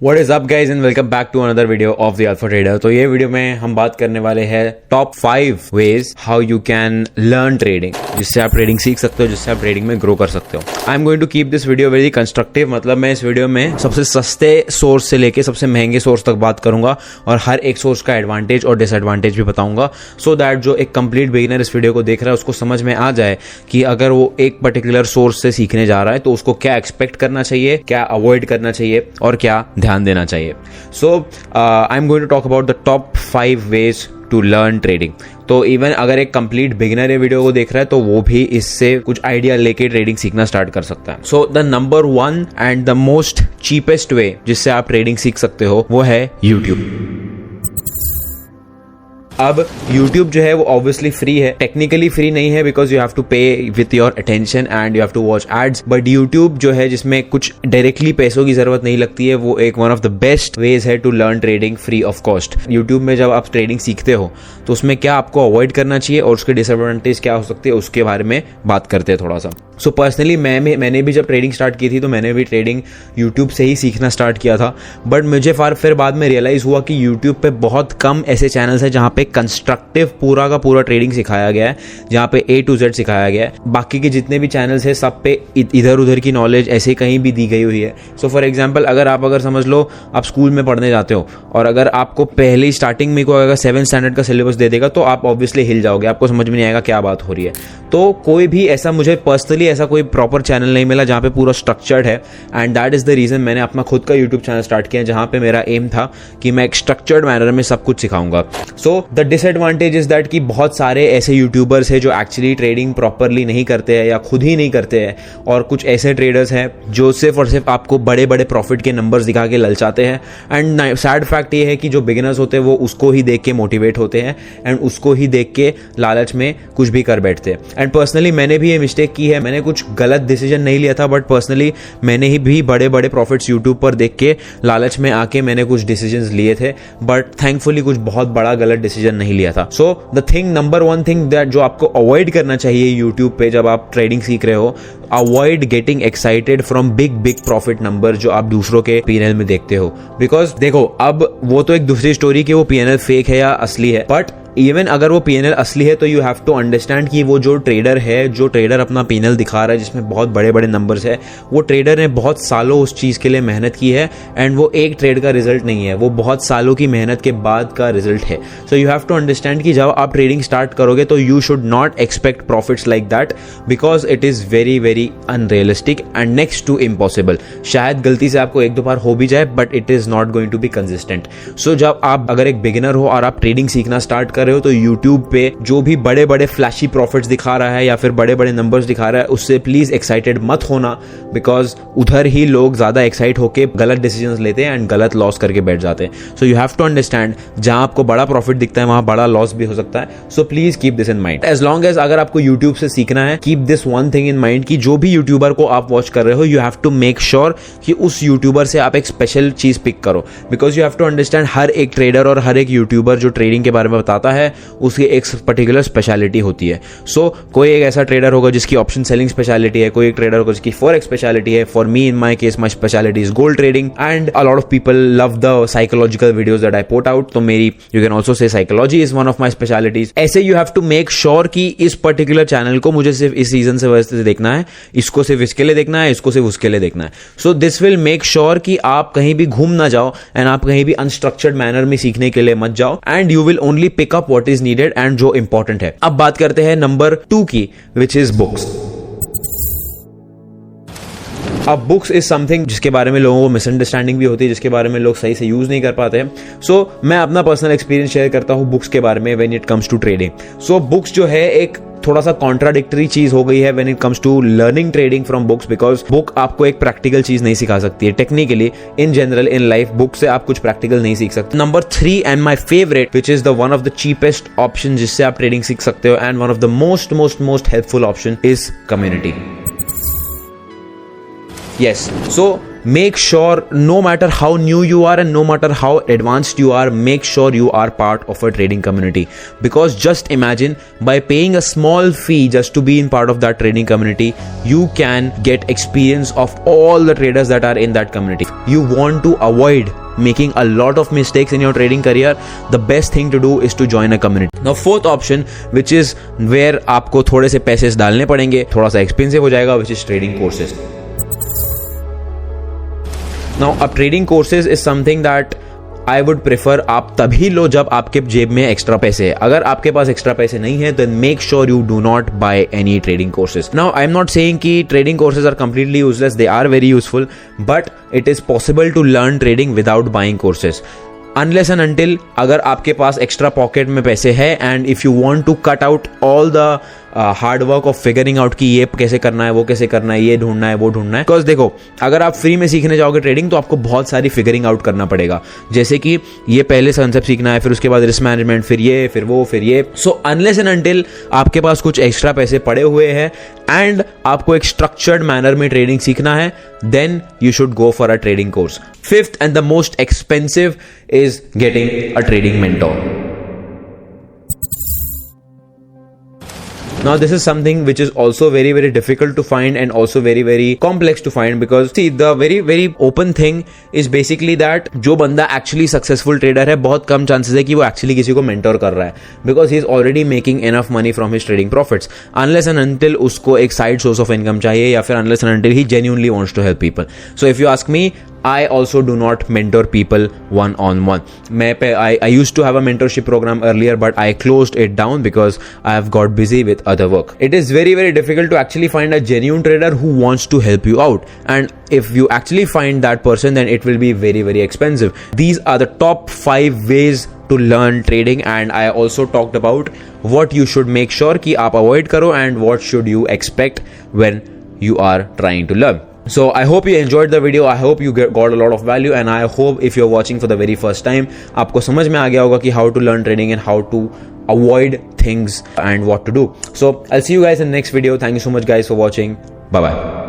What is up guys and welcome back to another video of the Alpha Trader। तो ये video में हम बात करने वाले हैं top 5 ways how you can learn trading, जिससे आप ट्रेडिंग सीख सकते हो, जिससे आप ट्रेडिंग में ग्रो कर सकते हो। I am going to keep this video very constructive, मतलब मैं इस वीडियो में सबसे सस्ते सोर्स से लेके सबसे महंगे सोर्स तक बात करूंगा और हर एक सोर्स का एडवांटेज और डिसएडवांटेज भी बताऊंगा, सो दैट जो एक कंप्लीट बिगिनर इस वीडियो को देख रहा है उसको समझ में आ जाए कि अगर वो एक पर्टिकुलर सोर्स से सीखने जा रहा है तो उसको क्या एक्सपेक्ट करना चाहिए, क्या अवॉइड करना चाहिए और क्या ध्यान देना चाहिए। So I am going to talk about the top 5 ways to learn trading. तो इवन अगर एक कंप्लीट बिगिनर ये वीडियो को देख रहा है तो वो भी इससे कुछ आइडिया लेके ट्रेडिंग सीखना स्टार्ट कर सकता है। So the number 1 and the most cheapest way जिससे आप ट्रेडिंग सीख सकते हो वो है यूट्यूब। अब YouTube जो है वो ऑब्वियसली फ्री है, टेक्निकली फ्री नहीं है because you have to pay with your attention and you have to watch ads, but YouTube जो है जिसमें कुछ डायरेक्टली पैसों की जरूरत नहीं लगती है, वो एक one of the best ways है to learn trading free of cost. YouTube में जब आप ट्रेडिंग सीखते हो तो उसमें क्या आपको अवॉइड करना चाहिए और उसके डिसएडवांटेज क्या हो सकते हैं उसके बारे में बात करते हैं थोड़ा सा। सो पर्सनली मैंने भी जब ट्रेडिंग स्टार्ट की थी तो मैंने भी ट्रेडिंग YouTube से ही सीखना स्टार्ट किया था, बट मुझे फिर बाद में रियलाइज हुआ कि YouTube पे बहुत कम ऐसे चैनल्स हैं जहाँ पे कंस्ट्रक्टिव पूरा का पूरा ट्रेडिंग सिखाया गया है, जहाँ पे A to Z सिखाया गया है। बाकी के जितने भी चैनल्स हैं सब पे इधर उधर की नॉलेज ऐसे कहीं भी दी गई हुई है। सो फॉर एग्जाम्पल अगर समझ लो आप स्कूल में पढ़ने जाते हो और अगर आपको पहले स्टार्टिंग में कोई अगर 7th स्टैंडर्ड का सिलेबस दे देगा तो आप ऑब्वियसली हिल जाओगे, आपको समझ में नहीं आएगा क्या बात हो रही है। तो कोई भी ऐसा मुझे पर्सनली ऐसा कोई प्रॉपर चैनल नहीं मिला जहाँ पे पूरा स्ट्रक्चर्ड है, and that is the reason मैंने अपना खुद का यूट्यूब चैनल स्टार्ट किया जहाँ पे मेरा एम था कि मैं एक स्ट्रक्चर्ड मैनर में सब कुछ सिखाऊंगा। So the disadvantage is that कि बहुत सारे ऐसे यूट्यूबर्स हैं जो एक्चुअली ट्रेडिंग प्रॉपरली नहीं करते हैं या खुद ही नहीं करते हैं, और कुछ ऐसे ट्रेडर्स हैं जो सिर्फ और सिर्फ आपको बड़े बड़े प्रॉफिट के नंबर्स दिखा के ललचाते हैं। एंड सैड फैक्ट ये है कि जो बिगिनर्स होते हैं वो उसको ही देख के मोटिवेट होते हैं एंड उसको ही देख के लालच में कुछ भी कर बैठते हैं। एंड पर्सनली मैंने भी ये मिस्टेक की है, मैंने कुछ गलत डिसीजन नहीं लिया था, बट पर्सनली मैंने ही भी बड़े बड़े प्रॉफिट्स यूट्यूब पर देख के लालच में आके मैंने कुछ डिसीजंस लिए थे, बट थैंकफुली कुछ बहुत बड़ा गलत डिसीजन नहीं लिया था। So the thing number 1 thing that जो आपको अवॉइड करना चाहिए यूट्यूब पे जब आप ट्रेडिंग सीख रहे हो, avoid getting excited from big profit number जो आप दूसरों के पीएनएल में देखते हो। बिकॉज देखो अब वो तो एक दूसरी स्टोरी कि वो पीएनएल फेक है या असली है, बट इवन अगर वो पीएनएल असली है तो यू हैव टू अंडरस्टैंड कि वो जो ट्रेडर अपना पीएनएल दिखा रहा है जिसमें बहुत बड़े बड़े नंबर्स है, वो ट्रेडर ने बहुत सालों उस चीज के लिए मेहनत की है एंड वो एक ट्रेड का रिजल्ट नहीं है, वो बहुत सालों की मेहनत के बाद का रिजल्ट है। So you have to understand कि जब आप ट्रेडिंग स्टार्ट करोगे तो you should not expect profits like that because it is very very unrealistic and next to impossible. शायद गलती से आपको एक दो बार हो भी जाए but it is not going to be consistent. So जब आप अगर एक बिगिनर हो और आप ट्रेडिंग सीखना स्टार्ट कर रहे हो तो YouTube पे जो भी बड़े बड़े फ्लैशी प्रॉफिट्स दिखा रहा है या फिर बड़े बड़े नंबर्स दिखा रहा है उससे प्लीज एक्साइटेड मत होना, बिकॉज उधर ही लोग ज्यादा एक्साइट होके गलत डिसीजंस लेते हैं एंड गलत लॉस करके बैठ जाते हैं। So you have to understand जहां आपको बड़ा प्रॉफिट दिखता है वहां बड़ा लॉस भी हो सकता है। So please keep this in mind as long as अगर आपको YouTube से सीखना है, keep this one thing in mind कि जो भी यूट्यूबर को आप वॉच कर रहे हो you have to make sure कि उस यूट्यूबर से आप एक स्पेशल चीज पिक करो, because you have to understand हर एक ट्रेडर और हर एक यूट्यूबर जो ट्रेडिंग के बारे में बताता है उसकी एक पर्टिकुलर स्पेशलिटी होती है। सो कोई एक ऐसा ट्रेडर होगा जिसकी ऑप्शन सेलिंग स्पेशलिटी है, कोई एक ट्रेडर होगा जिसकी फॉरेक्स स्पेशलिटी है। For me in my case my speciality is gold trading and a lot of people love the psychological videos that I put out, तो मेरी you can also say psychology is one of my specialities. ऐसे you have to make sure कि इस particular channel को मुझे सिर्फ इस season से वजह से देखना है, इसको सिर्फ इसके लिए देखना है, इसको सिर्फ उसके लिए देखना है। So this will make sure कि आप कहीं भी घूम ना जाओ एंड आप कहीं भी अनस्ट्रक्चर्ड मैनर में सीखने के लिए मत जाओ and you will only pick up what is needed and जो इंपॉर्टेंट है। अब बात करते हैं नंबर 2 की, विच इज बुक्स। अब बुक्स इज समथिंग जिसके बारे में लोगों को मिसअंडरस्टैंडिंग भी होती है, जिसके बारे में लोग सही से यूज नहीं कर पाते हैं। सो मैं अपना पर्सनल एक्सपीरियंस शेयर करता हूं बुक्स के बारे में when it comes to trading. So books जो है एक थोड़ा सा कॉन्ट्राडिक्टरी चीज हो गई है when it comes to learning trading from books, because book आपको एक प्रैक्टिकल चीज नहीं सिखा सकती है। Technically in general in life book से आप कुछ प्रैक्टिकल नहीं सीख सकते। Number 3 and my favourite which is the one of the cheapest option जिससे आप ट्रेडिंग सीख सकते हो and one of the most helpful option is community. Yes. So make sure, no matter how new you are and no matter how advanced you are, make sure you are part of a trading community. Because just imagine, by paying a small fee just to be in part of that trading community, you can get experience of all the traders that are in that community. You want to avoid making a lot of mistakes in your trading career, the best thing to do is to join a community. Now fourth option, which is where आपको थोड़े से पैसे डालने पड़ेंगे, थोड़ा सा expensive हो जाएगा, which is trading courses. Now a trading courses is something that I would prefer आप तभी लो जब आपके जेब में एक्स्ट्रा पैसे है. अगर आपके पास एक्स्ट्रा पैसे नहीं है, then make sure you do not buy any trading courses. Now I am not saying कि trading courses are completely useless. They are very useful, but it is possible to learn trading without buying courses. Unless and until अगर आपके पास extra pocket में पैसे है and if you want to cut out all the hard work of figuring out कि ये कैसे करना है, वो कैसे करना है, ये ढूंढना है, वो ढूंढना है. बिकॉज देखो, अगर आप फ्री में सीखने जाओगे ट्रेडिंग तो आपको बहुत सारी फिगरिंग आउट करना पड़ेगा. जैसे कि ये पहले कंसेप्ट सीखना है, फिर उसके बाद रिस्क मैनेजमेंट, फिर ये, फिर वो, फिर ये. सो अनलेस एंड अनटिल आपके पास कुछ एक्स्ट्रा पैसे पड़े हुए हैं एंड आपको एक स्ट्रक्चर्ड मैनर में ट्रेडिंग सीखना है, then you should go for a trading course. Fifth and the most expensive is getting a trading mentor. Now this is something which is also very very difficult to find and also very very complex to find, because see, the very open thing is basically that जो बंदा actually successful trader है, बहुत कम chances है कि वो actually किसी को mentor कर रहा है, because he is already making enough money from his trading profits. Unless and until उसको एक side source of income चाहिए, या फिर unless and until he genuinely wants to help people. So if you ask me, I also do not mentor people one-on-one. I used to have a mentorship program earlier, but I closed it down because I have got busy with other work. It is very very difficult to actually find a genuine trader who wants to help you out, and if you actually find that person, then it will be very very expensive. These are the top 5 ways to learn trading, and I also talked about what you should make sure कि आप avoid करो and what should you expect when you are trying to learn. So I hope you enjoyed the video. I hope you got a lot of value, and I hope if you're watching for the very first time, आपको समझ में आ गया होगा कि how to learn trading and how to avoid things and what to do. So I'll see you guys in the next video. Thank you so much guys for watching. Bye bye.